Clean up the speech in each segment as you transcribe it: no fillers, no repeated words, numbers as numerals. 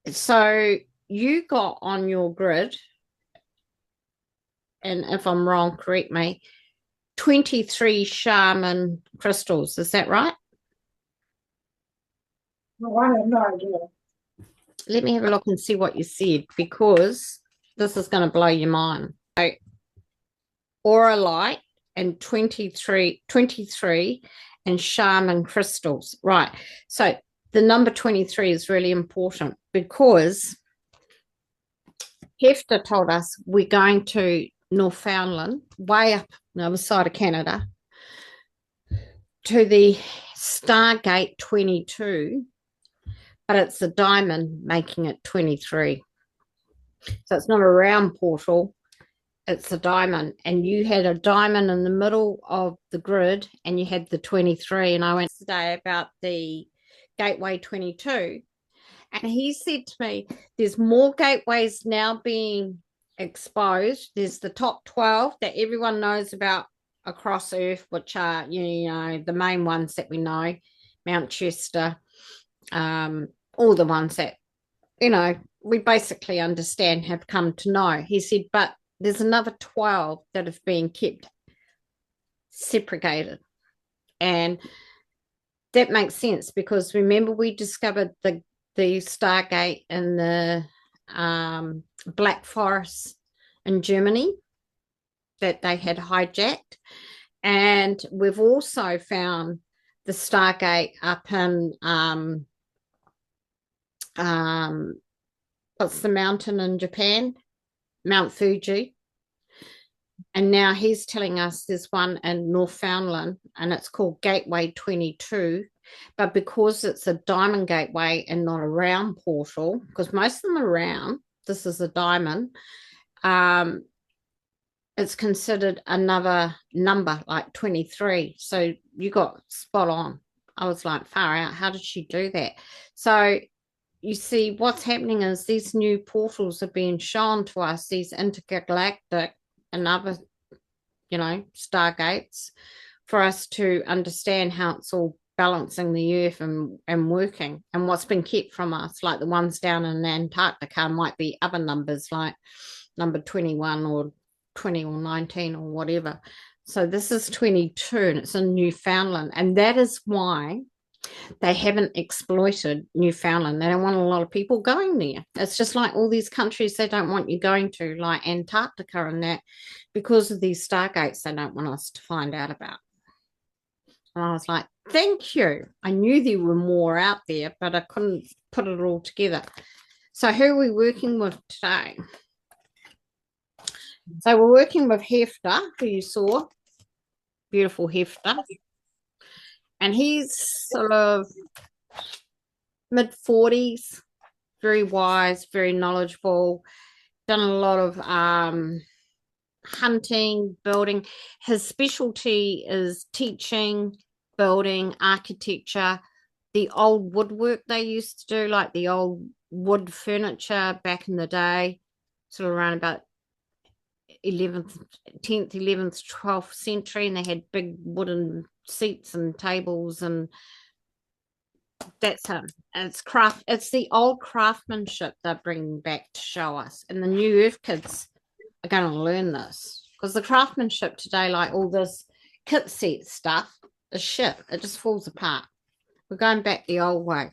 So you got on your grid, and if I'm wrong, correct me, 23 shaman crystals. Is that right? No, I have no idea. Let me have a look and see what you said because this is going to blow your mind. So, aura light and 23 and shaman crystals. Right. So the number 23 is really important because Heftor told us we're going to Newfoundland, way up the other side of Canada, to the Stargate 22, but it's a diamond making it 23. So it's not a round portal, it's a diamond. And you had a diamond in the middle of the grid and you had the 23. And I went today about the Gateway 22. And he said to me, there's more gateways now being exposed. There's the top 12 that everyone knows about across Earth, which are, the main ones that we know, Mount Chester, all the ones that, we basically understand, have come to know. He said, but there's another 12 that have been kept separated. And that makes sense because remember we discovered the Stargate in the Black Forest in Germany that they had hijacked. And we've also found the Stargate up in what's the mountain in Japan? Mount Fuji. And now he's telling us there's one in Newfoundland and it's called Gateway 22. But because it's a diamond gateway and not a round portal, because most of them are round, this is a diamond, it's considered another number like 23. So you got spot on. I was like, far out. How did she do that? So you see, what's happening is these new portals are being shown to us, these intergalactic and other, stargates, for us to understand how it's all balancing the earth and working. And what's been kept from us, like the ones down in Antarctica, might be other numbers like number 21 or 20 or 19 or whatever. So this is 22 and it's in Newfoundland. And that is why they haven't exploited Newfoundland. They don't want a lot of people going there. It's just like all these countries they don't want you going to, like Antarctica and that, because of these stargates they don't want us to find out about. And I was like, thank you. I knew there were more out there, but I couldn't put it all together. So who are we working with today? So we're working with Heftor, who you saw, beautiful Heftor. And he's sort of mid 40s, very wise, very knowledgeable, done a lot of hunting, building. His specialty is teaching, building, architecture, the old woodwork they used to do, like the old wood furniture back in the day, sort of around about 11th, 10th, 11th, 12th century, and they had big wooden seats and tables, and that's him. It's craft. It's the old craftsmanship they're bringing back to show us, and the new Earth kids are going to learn this because the craftsmanship today, like all this kit set stuff, is shit. It just falls apart. We're going back the old way.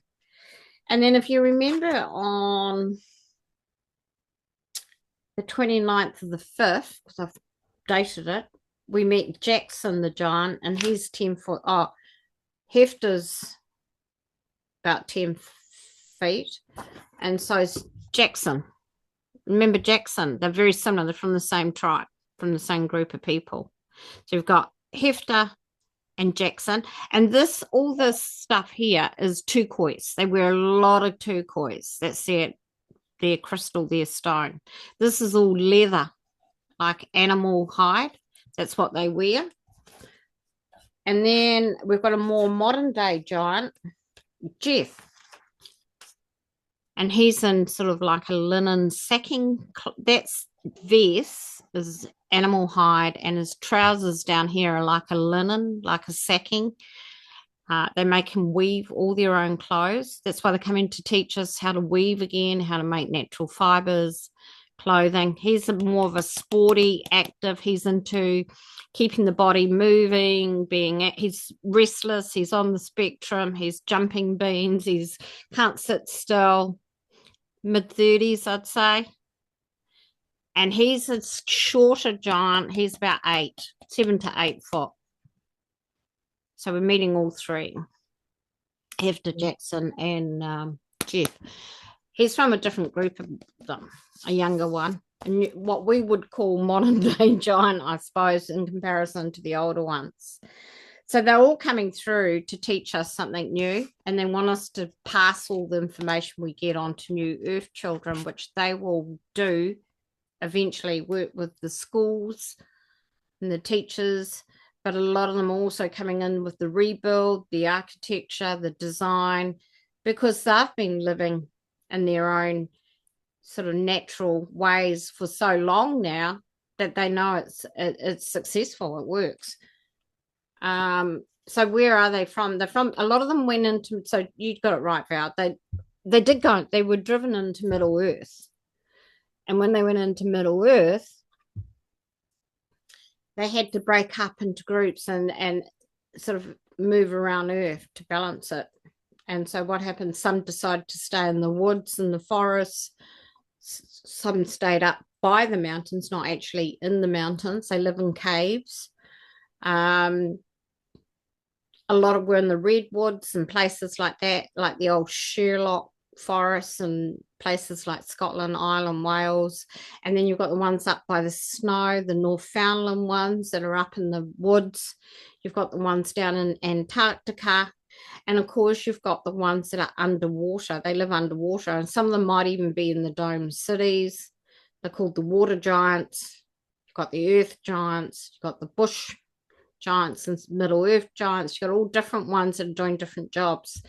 And then, if you remember, on the 29th of the 5th, because I've dated it, we met Jaxson the Giant, and he's 10 foot. Oh, Heftor's about 10 feet. And so is Jaxson. Remember Jaxson? They're very similar. They're from the same tribe, from the same group of people. So you've got Heftor and Jaxson. And all this stuff here is turquoise. They wear a lot of turquoise. That's their crystal, their stone. This is all leather, like animal hide. That's what they wear. And then we've got a more modern day giant, Geoff. And he's in sort of like a linen sacking. That's vest is animal hide, and his trousers down here are like a linen, like a sacking. They make them weave all their own clothes. That's why they come in to teach us how to weave again, how to make natural fibers, clothing. He's more of a sporty, active. He's into keeping the body moving, he's restless, he's on the spectrum, he's jumping beans, he's can't sit still. Mid-30s, I'd say. And he's a shorter giant. He's about 7 to 8 foot. So we're meeting all three, Heftor, Jaxson, and Geoff. He's from a different group of them, a younger one, and what we would call modern day giant, I suppose, in comparison to the older ones. So they're all coming through to teach us something new, and they want us to pass all the information we get on to new Earth children, which they will do eventually, work with the schools and the teachers, but a lot of them are also coming in with the rebuild, the architecture, the design, because they've been living in their own sort of natural ways for so long now that they know it's successful, it works. So where are they from? They're from, a lot of them went into, so you got it right, Val. They were driven into Middle Earth. And when they went into Middle Earth, they had to break up into groups and sort of move around Earth to balance it. And so what happened, some decided to stay in the woods and the forests. Some stayed up by the mountains, not actually in the mountains. They live in caves. A lot of were in the redwoods and places like that, like the old Sherlock forests and places like Scotland, Ireland, Wales. And then you've got the ones up by the snow, the Newfoundland ones that are up in the woods. You've got the ones down in Antarctica. And of course, you've got the ones that are underwater. They live underwater, and some of them might even be in the dome cities. They're called the water giants. You've got the earth giants. You've got the bush giants and Middle Earth giants. You've got all different ones that are doing different jobs.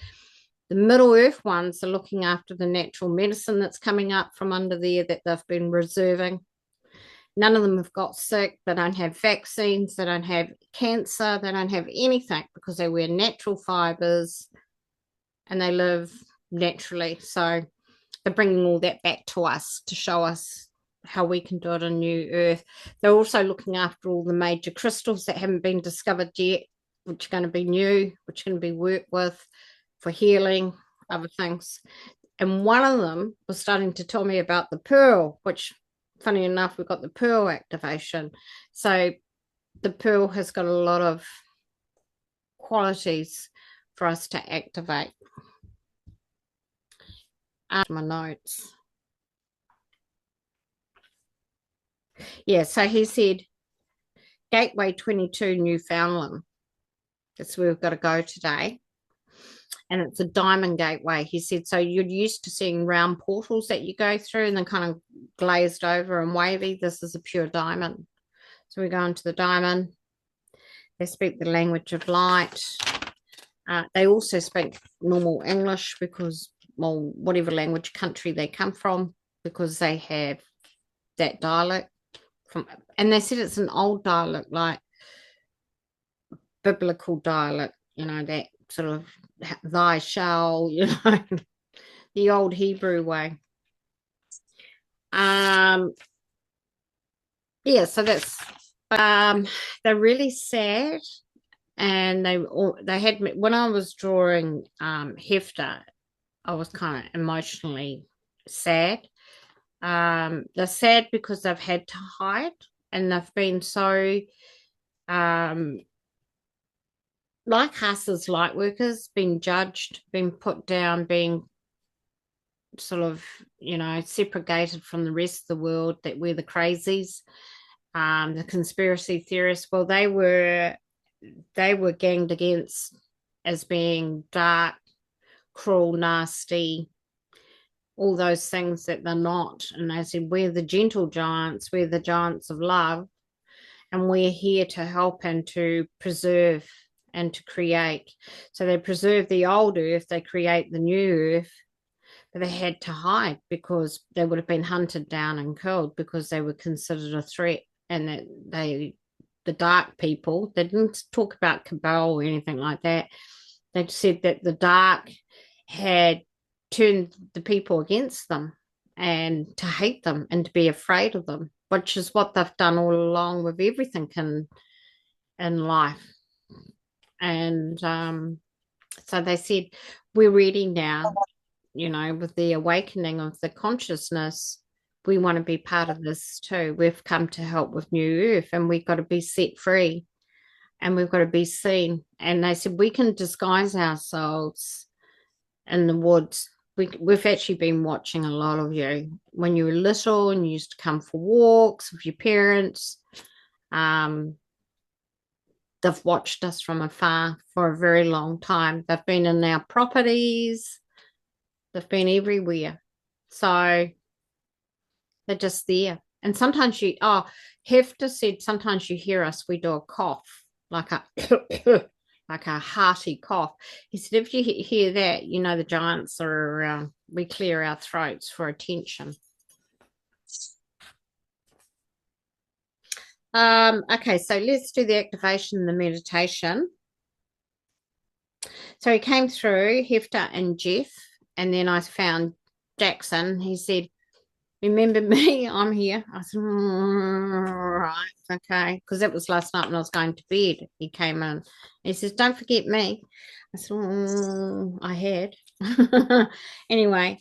The Middle Earth ones are looking after the natural medicine that's coming up from under there that they've been reserving. None of them have got sick. They don't have vaccines. They don't have cancer. They don't have anything because they wear natural fibers and they live naturally. So they're bringing all that back to us to show us how we can do it on New Earth. They're also looking after all the major crystals that haven't been discovered yet, which are going to be new, which are going to be worked with for healing, other things. And one of them was starting to tell me about the pearl, which, funny enough, we've got the pearl activation. So the pearl has got a lot of qualities for us to activate. My notes. Yeah, so he said Gateway 22, Newfoundland. That's where we've got to go today. And it's a diamond gateway. He said, so you're used to seeing round portals that you go through and they're kind of glazed over and wavy. This is a pure diamond. So we go into the diamond. They speak the language of light. They also speak normal English because, well, whatever language country they come from, because they have that dialect. And they said it's an old dialect, like biblical dialect, you know, that sort of thy shall, you know, the old Hebrew way. Yeah, so that's they're really sad, and they had me when I was drawing Heftor, I was kind of emotionally sad. They're sad because they've had to hide and they've been so like us as light workers, being judged, being put down, being sort of, you know, segregated from the rest of the world, that we're the crazies, the conspiracy theorists. Well, they were ganged against as being dark, cruel, nasty, all those things that they're not. And they said, we're the gentle giants, we're the giants of love, and we're here to help and to preserve and to create. So they preserve the old earth, they create the new earth, but they had to hide because they would have been hunted down and killed because they were considered a threat. And that the dark people, they didn't talk about cabal or anything like that. They said that the dark had turned the people against them and to hate them and to be afraid of them, which is what they've done all along with everything in life. And so they said, we're ready now, with the awakening of the consciousness. We want to be part of this too. We've come to help with New Earth, and we've got to be set free, and we've got to be seen. And they said, we can disguise ourselves in the woods. We've actually been watching a lot of you when you were little and you used to come for walks with your parents. They've watched us from afar for a very long time. They've been in our properties. They've been everywhere. So they're just there. And sometimes Heftor said sometimes you hear us, we do a cough, like a like a hearty cough. He said, if you hear that, the giants are around. We clear our throats for attention. Okay, so let's do the activation and the meditation. So he came through, Heftor and Geoff, and then I found Jaxson. He said, remember me? I'm here. I said, right, okay. Because that was last night when I was going to bed. He came in. He says, don't forget me. I said, I had. Anyway,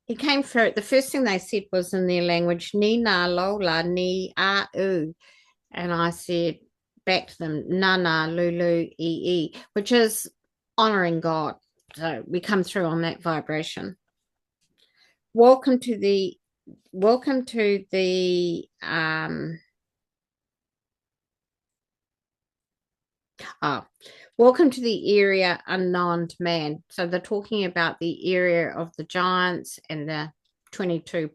he came through. The first thing they said was in their language, ni na lola ni a u. And I said back to them, na na lulu e, which is honoring God. So we come through on that vibration. Welcome to the welcome to the area unknown to man. So they're talking about the area of the giants and the 22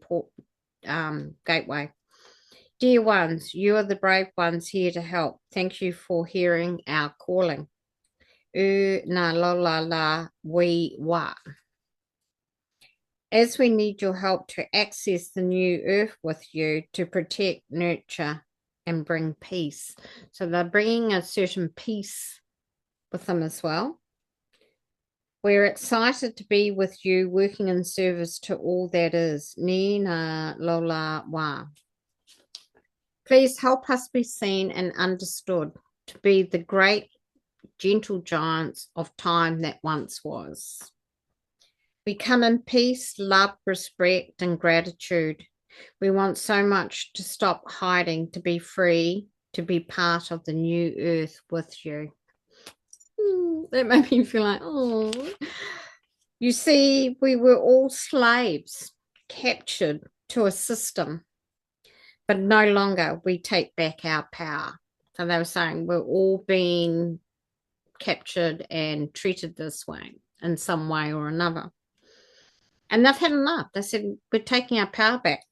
gateway. Dear ones, you are the brave ones here to help. Thank you for hearing our calling. Na lo la la we wa. As we need your help to access the new earth with you to protect, nurture, and bring peace. So they're bringing a certain peace with them as well. We're excited to be with you, working in service to all that is. Ni na lola wa. Please help us be seen and understood to be the great, gentle giants of time that once was. We come in peace, love, respect, and gratitude. We want so much to stop hiding, to be free, to be part of the new earth with you. That made me feel like, oh. You see, we were all slaves, captured to a system, but no longer we take back our power. So they were saying we're all being captured and treated this way in some way or another. And they've had enough. They said, we're taking our power back.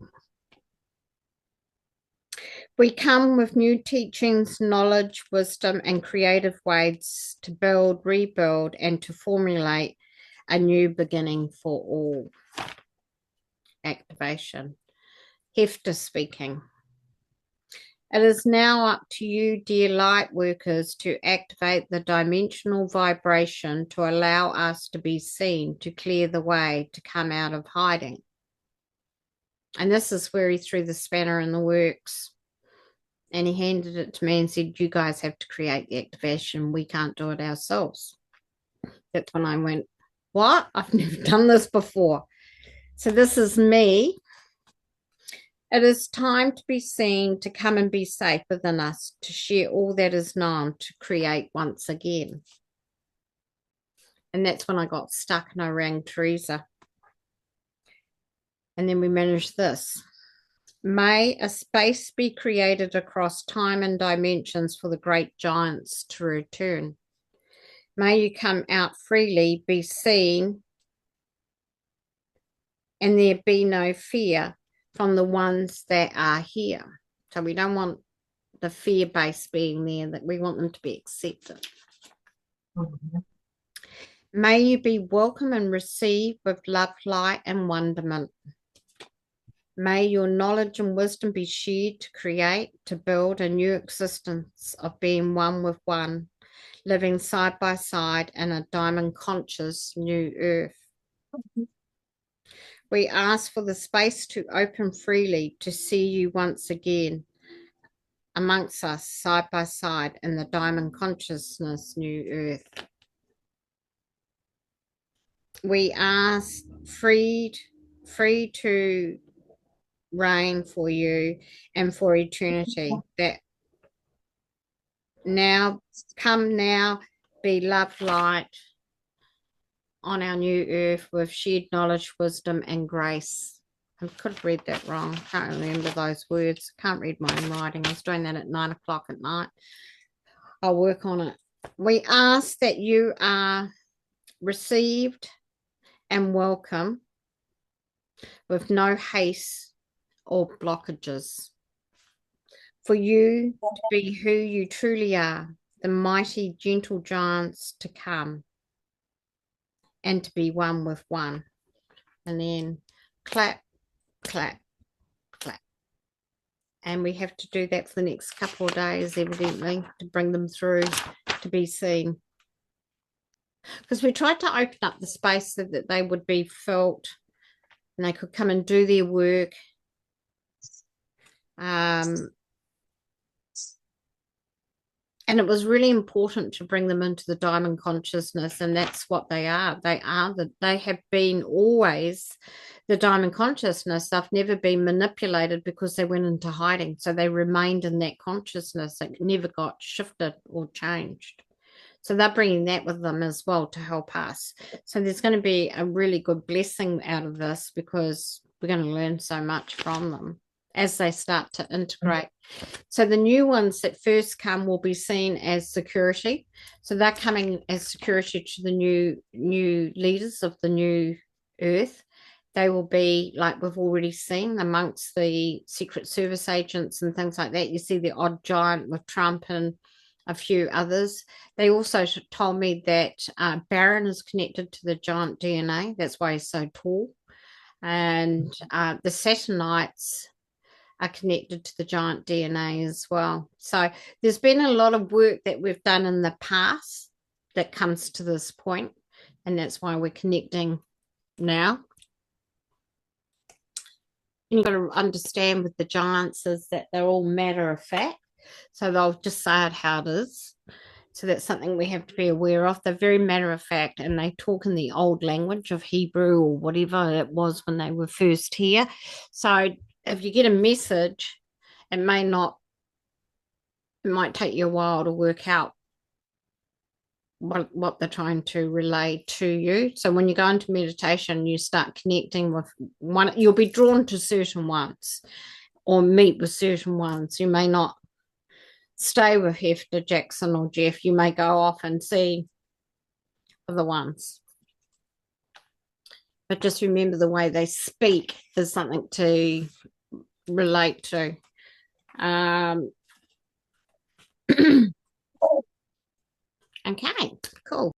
We come with new teachings, knowledge, wisdom, and creative ways to build, rebuild, and to formulate a new beginning for all. Activation. Heftor speaking. It is now up to you, dear light workers, to activate the dimensional vibration to allow us to be seen, to clear the way, to come out of hiding. And this is where he threw the spanner in the works. And he handed it to me and said, you guys have to create the activation. We can't do it ourselves. That's when I went, what? I've never done this before. So this is me. It is time to be seen, to come and be safe within us, to share all that is known, to create once again. And that's when I got stuck and I rang Teresa. And then we managed this. May a space be created across time and dimensions for the great giants to return. May you come out freely, be seen, and there be no fear from the ones that are here. So we don't want the fear base being there, that we want them to be accepted. Mm-hmm. May you be welcome and received with love, light, and wonderment. May your knowledge and wisdom be shared to create, to build a new existence of being one with one, living side by side in a diamond conscious new earth. We ask for the space to open freely to see you once again amongst us, side by side, in the diamond consciousness new earth. We ask free to reign for you and for eternity. That now, come now, be love light on our new earth with shared knowledge, wisdom, and grace. I could have read that wrong. Can't remember those words. Can't read my own writing. I was doing that at 9 o'clock at night. I'll work on it. We ask that you are received and welcome with no haste or blockages. For you to be who you truly are, the mighty, gentle giants to come, and to be one with one. And then clap, clap, clap. And we have to do that for the next couple of days, evidently, to bring them through to be seen. Because we tried to open up the space so that they would be felt and they could come and do their work. And it was really important to bring them into the diamond consciousness, and that's what they are. They have been always the diamond consciousness. They've never been manipulated because they went into hiding. So they remained in that consciousness. It never got shifted or changed. So they're bringing that with them as well to help us. So there's going to be a really good blessing out of this because we're going to learn so much from them as they start to integrate. So the new ones that first come will be seen as security. So they're coming as security to the new leaders of the new earth. They will be, like we've already seen, amongst the Secret Service agents and things like that. You see the odd giant with Trump and a few others. They also told me that Baron is connected to the giant DNA. That's why he's so tall. And the Saturnites are connected to the giant DNA as well. So there's been a lot of work that we've done in the past that comes to this point, and that's why we're connecting now. And you've got to understand with the giants is that they're all matter of fact. So they'll just say it how it is. So that's something we have to be aware of. They're very matter of fact, and they talk in the old language of Hebrew or whatever it was when they were first here. So if you get a message, it might take you a while to work out what they're trying to relay to you. So when you go into meditation, you start connecting with one, you'll be drawn to certain ones or meet with certain ones. You may not stay with Heftor, Jaxson, or Geoff. You may go off and see other ones. But just remember the way they speak is something to relate to. Okay, cool.